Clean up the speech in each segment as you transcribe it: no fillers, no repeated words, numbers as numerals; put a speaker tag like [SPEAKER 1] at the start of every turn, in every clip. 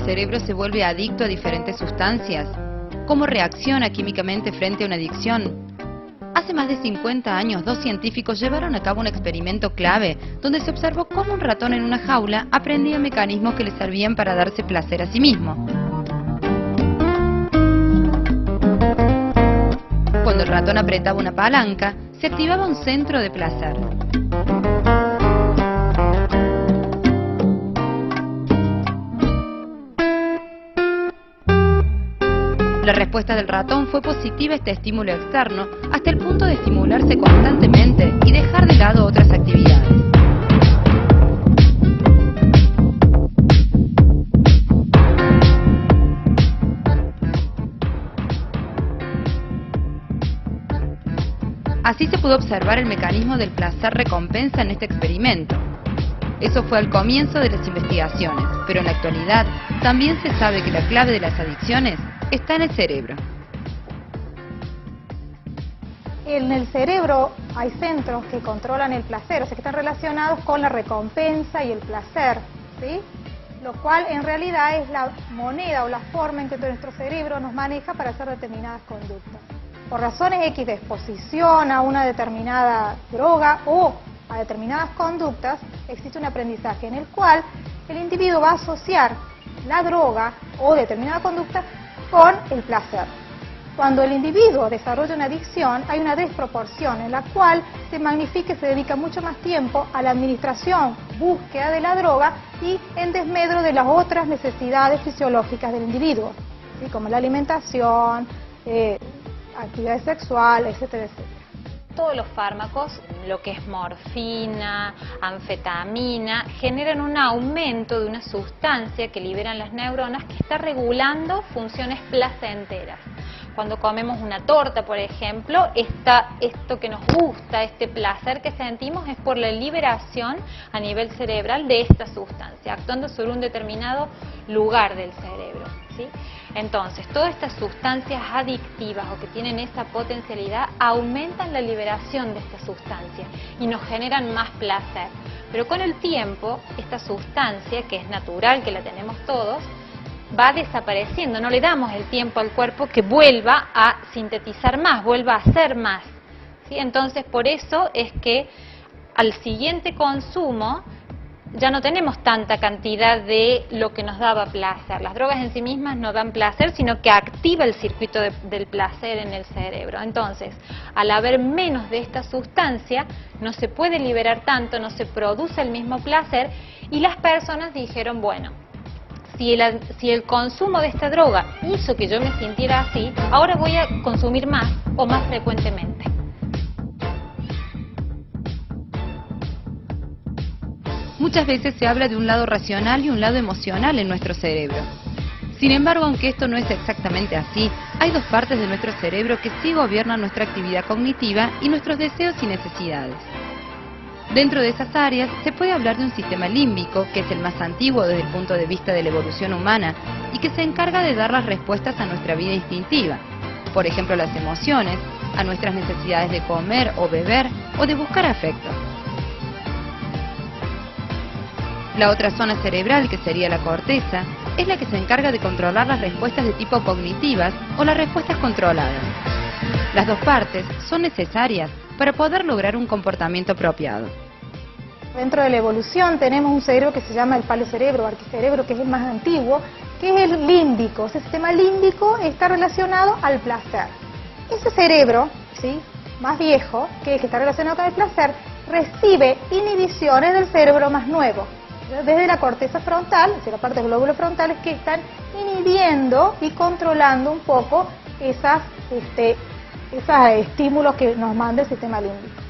[SPEAKER 1] cerebro se vuelve adicto a diferentes sustancias? ¿Cómo reacciona químicamente frente a una adicción? Hace más de 50 años, dos científicos llevaron a cabo un experimento clave, donde se observó cómo un ratón en una jaula aprendía mecanismos que le servían para darse placer a sí mismo. Cuando el ratón apretaba una palanca, se activaba un centro de placer. La respuesta del ratón fue positiva a este estímulo externo, hasta el punto de estimularse constantemente y dejar de lado otras actividades. Así se pudo observar el mecanismo del placer-recompensa en este experimento. Eso fue al comienzo de las investigaciones, pero en la actualidad también se sabe que la clave de las adicciones está en el cerebro.
[SPEAKER 2] En el cerebro hay centros que controlan el placer, o sea que están relacionados con la recompensa y el placer, ¿sí? Lo cual en realidad es la moneda o la forma en que nuestro cerebro nos maneja para hacer determinadas conductas. Por razones X de exposición a una determinada droga o a determinadas conductas, existe un aprendizaje en el cual el individuo va a asociar la droga o determinada conducta con el placer. Cuando el individuo desarrolla una adicción, hay una desproporción en la cual se magnifica y se dedica mucho más tiempo a la administración, búsqueda de la droga y en desmedro de las otras necesidades fisiológicas del individuo, ¿sí? Como la alimentación, actividad sexual, etcétera, etcétera.
[SPEAKER 3] Todos los fármacos, lo que es morfina, anfetamina, generan un aumento de una sustancia que liberan las neuronas que está regulando funciones placenteras. Cuando comemos una torta, por ejemplo, esto que nos gusta, este placer que sentimos es por la liberación a nivel cerebral de esta sustancia, actuando sobre un determinado lugar del cerebro, ¿sí? Entonces, todas estas sustancias adictivas o que tienen esa potencialidad aumentan la liberación de esta sustancia y nos generan más placer. Pero con el tiempo, esta sustancia, que es natural, que la tenemos todos, va desapareciendo, no le damos el tiempo al cuerpo que vuelva a sintetizar más, vuelva a hacer más, ¿sí? Entonces, por eso es que al siguiente consumo ya no tenemos tanta cantidad de lo que nos daba placer. Las drogas en sí mismas no dan placer, sino que activa el circuito del placer en el cerebro. Entonces, al haber menos de esta sustancia, no se puede liberar tanto, no se produce el mismo placer, y las personas dijeron, bueno, si el consumo de esta droga hizo que yo me sintiera así, ahora voy a consumir más o más frecuentemente.
[SPEAKER 1] Muchas veces se habla de un lado racional y un lado emocional en nuestro cerebro. Sin embargo, aunque esto no es exactamente así, hay dos partes de nuestro cerebro que sí gobiernan nuestra actividad cognitiva y nuestros deseos y necesidades. Dentro de esas áreas se puede hablar de un sistema límbico, que es el más antiguo desde el punto de vista de la evolución humana y que se encarga de dar las respuestas a nuestra vida instintiva, por ejemplo las emociones, a nuestras necesidades de comer o beber o de buscar afecto. La otra zona cerebral, que sería la corteza, es la que se encarga de controlar las respuestas de tipo cognitivas o las respuestas controladas. Las dos partes son necesarias para poder lograr un comportamiento apropiado.
[SPEAKER 2] Dentro de la evolución tenemos un cerebro que se llama el paleocerebro o arquicerebro, que es el más antiguo, que es el límbico. Ese sistema límbico está relacionado al placer. Ese cerebro, ¿sí?, más viejo, que es el que está relacionado con el placer, recibe inhibiciones del cerebro más nuevo, desde la corteza frontal, es decir, la parte de los glóbulos frontales, que están inhibiendo y controlando un poco esos estímulos que nos manda el sistema límbico.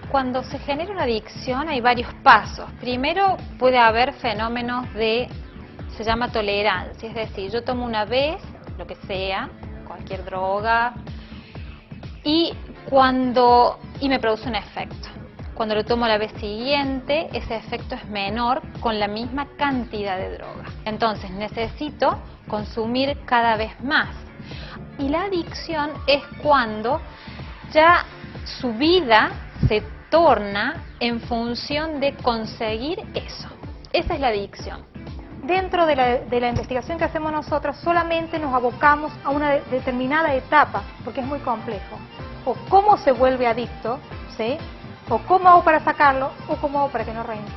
[SPEAKER 3] Cuando se genera una adicción hay varios pasos. Primero puede haber fenómenos se llama tolerancia, es decir, yo tomo una vez, lo que sea, cualquier droga, y me produce un efecto. Cuando lo tomo la vez siguiente, ese efecto es menor con la misma cantidad de droga. Entonces necesito consumir cada vez más. Y la adicción es cuando ya su vida se torna en función de conseguir eso. Esa es la adicción.
[SPEAKER 2] dentro de la investigación que hacemos nosotros solamente nos abocamos a una determinada etapa, porque es muy complejo. O cómo se vuelve adicto, ¿sí? O cómo hago para sacarlo, o cómo hago para que no reincida.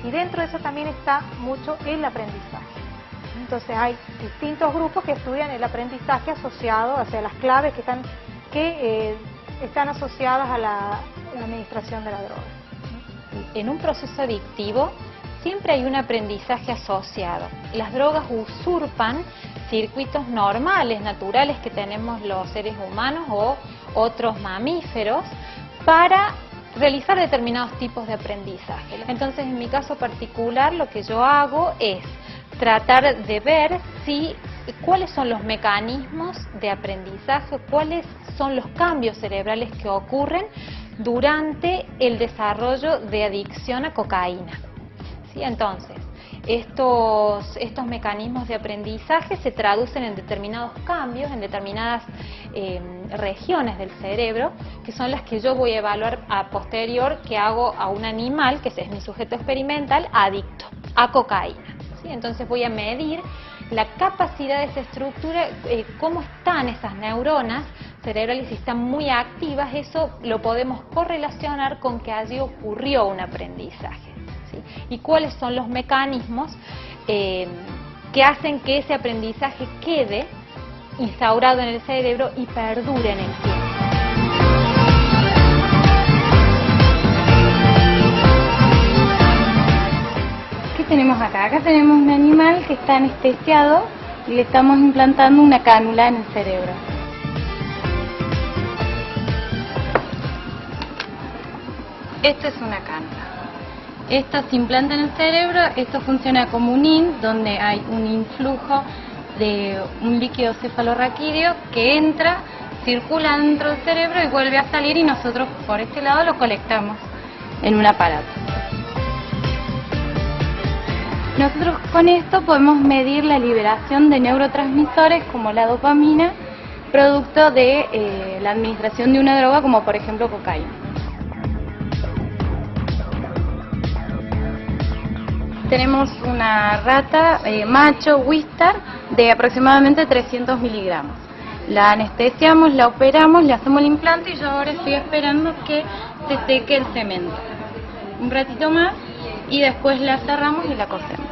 [SPEAKER 2] Y dentro de eso también está mucho el aprendizaje. Entonces hay distintos grupos que estudian el aprendizaje asociado hacia las claves que están asociadas a la administración de la droga.
[SPEAKER 3] En un proceso adictivo siempre hay un aprendizaje asociado. Las drogas usurpan circuitos normales, naturales que tenemos los seres humanos o otros mamíferos para realizar determinados tipos de aprendizaje. Entonces, en mi caso particular, lo que yo hago es tratar de ver cuáles son los mecanismos de aprendizaje, cuáles son los cambios cerebrales que ocurren durante el desarrollo de adicción a cocaína. ¿Sí? Entonces, estos mecanismos de aprendizaje se traducen en determinados cambios, en determinadas regiones del cerebro, que son las que yo voy a evaluar a posterior que hago a un animal, que es mi sujeto experimental, adicto a cocaína. ¿Sí? Entonces voy a medir la capacidad de esa estructura, cómo están esas neuronas cerebrales, si están muy activas. Eso lo podemos correlacionar con que allí ocurrió un aprendizaje. ¿Sí? Y cuáles son los mecanismos que hacen que ese aprendizaje quede instaurado en el cerebro y perdure en el tiempo.
[SPEAKER 4] ¿Qué tenemos acá? Acá tenemos un animal que está anestesiado y le estamos implantando una cánula en el cerebro. Esto es una cánula. Esto se implanta en el cerebro, esto funciona como un IN, donde hay un influjo de un líquido cefalorraquídeo que entra, circula dentro del cerebro y vuelve a salir, y nosotros por este lado lo colectamos en un aparato. Nosotros con esto podemos medir la liberación de neurotransmisores como la dopamina, producto de la administración de una droga como por ejemplo cocaína. Tenemos una rata macho Wistar de aproximadamente 300 miligramos. La anestesiamos, la operamos, le hacemos el implante y yo ahora estoy esperando que se seque el cemento. Un ratito más y después la cerramos y la cosemos.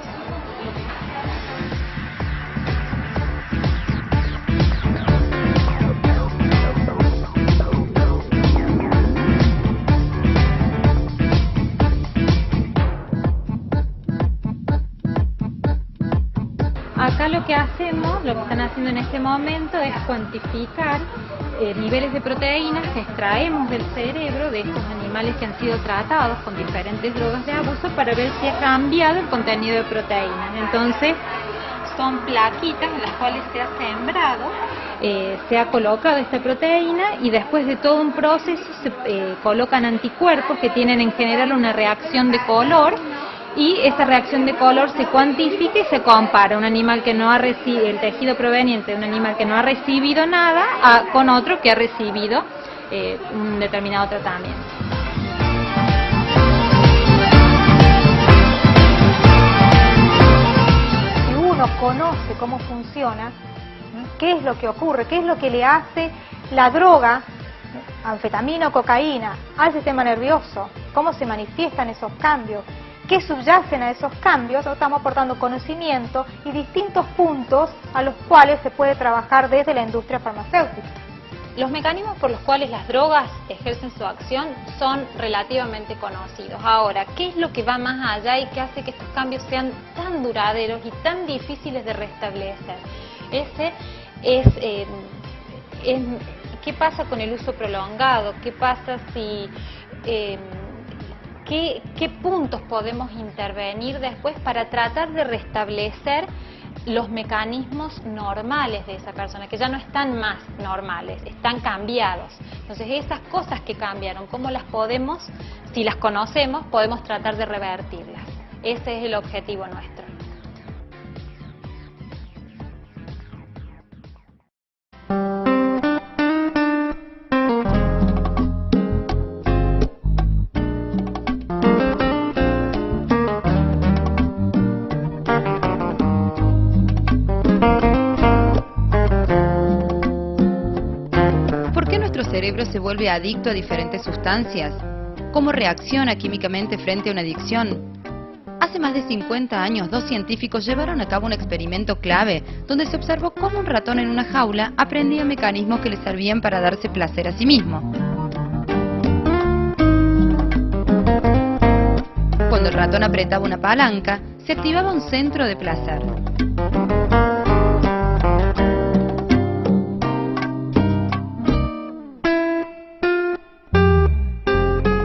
[SPEAKER 3] Acá lo que hacemos, lo que están haciendo en este momento es cuantificar niveles de proteínas que extraemos del cerebro de estos animales que han sido tratados con diferentes drogas de abuso para ver si ha cambiado el contenido de proteínas. Entonces, son plaquitas en las cuales se ha sembrado, se ha colocado esta proteína y después de todo un proceso se colocan anticuerpos que tienen en general una reacción de color. Y esa reacción de color se cuantifica y se compara un animal que no ha recibido, el tejido proveniente de un animal que no ha recibido nada con otro que ha recibido un determinado tratamiento.
[SPEAKER 2] Si uno conoce cómo funciona, qué es lo que ocurre, qué es lo que le hace la droga, anfetamina o cocaína, al sistema nervioso, cómo se manifiestan esos cambios, qué subyacen a esos cambios, estamos aportando conocimiento y distintos puntos a los cuales se puede trabajar desde la industria farmacéutica.
[SPEAKER 3] Los mecanismos por los cuales las drogas ejercen su acción son relativamente conocidos. Ahora, ¿qué es lo que va más allá y qué hace que estos cambios sean tan duraderos y tan difíciles de restablecer? ¿Qué pasa con el uso prolongado? ¿Qué pasa si... ¿Qué puntos podemos intervenir después para tratar de restablecer los mecanismos normales de esa persona, que ya no están más normales, están cambiados? Entonces, esas cosas que cambiaron, ¿cómo las podemos, si las conocemos, podemos tratar de revertirlas? Ese es el objetivo nuestro.
[SPEAKER 1] cerebro se vuelve adicto a diferentes sustancias? ¿Cómo reacciona químicamente frente a una adicción? Hace más de 50 años, dos científicos llevaron a cabo un experimento clave, donde se observó cómo un ratón en una jaula aprendía mecanismos que le servían para darse placer a sí mismo. Cuando el ratón apretaba una palanca, se activaba un centro de placer.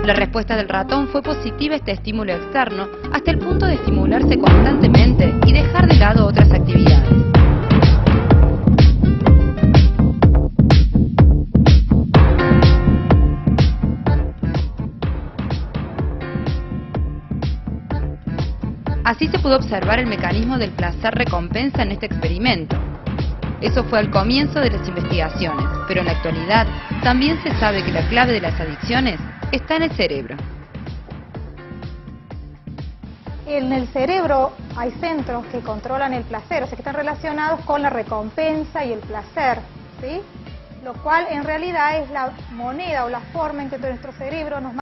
[SPEAKER 1] La respuesta del ratón fue positiva a este estímulo externo, hasta el punto de estimularse constantemente y dejar de lado otras actividades. Así se pudo observar el mecanismo del placer-recompensa en este experimento. Eso fue al comienzo de las investigaciones, pero en la actualidad también se sabe que la clave de las adicciones está en el cerebro.
[SPEAKER 2] En el cerebro hay centros que controlan el placer, o sea que están relacionados con la recompensa y el placer, ¿sí? Lo cual en realidad es la moneda o la forma en que nuestro cerebro nos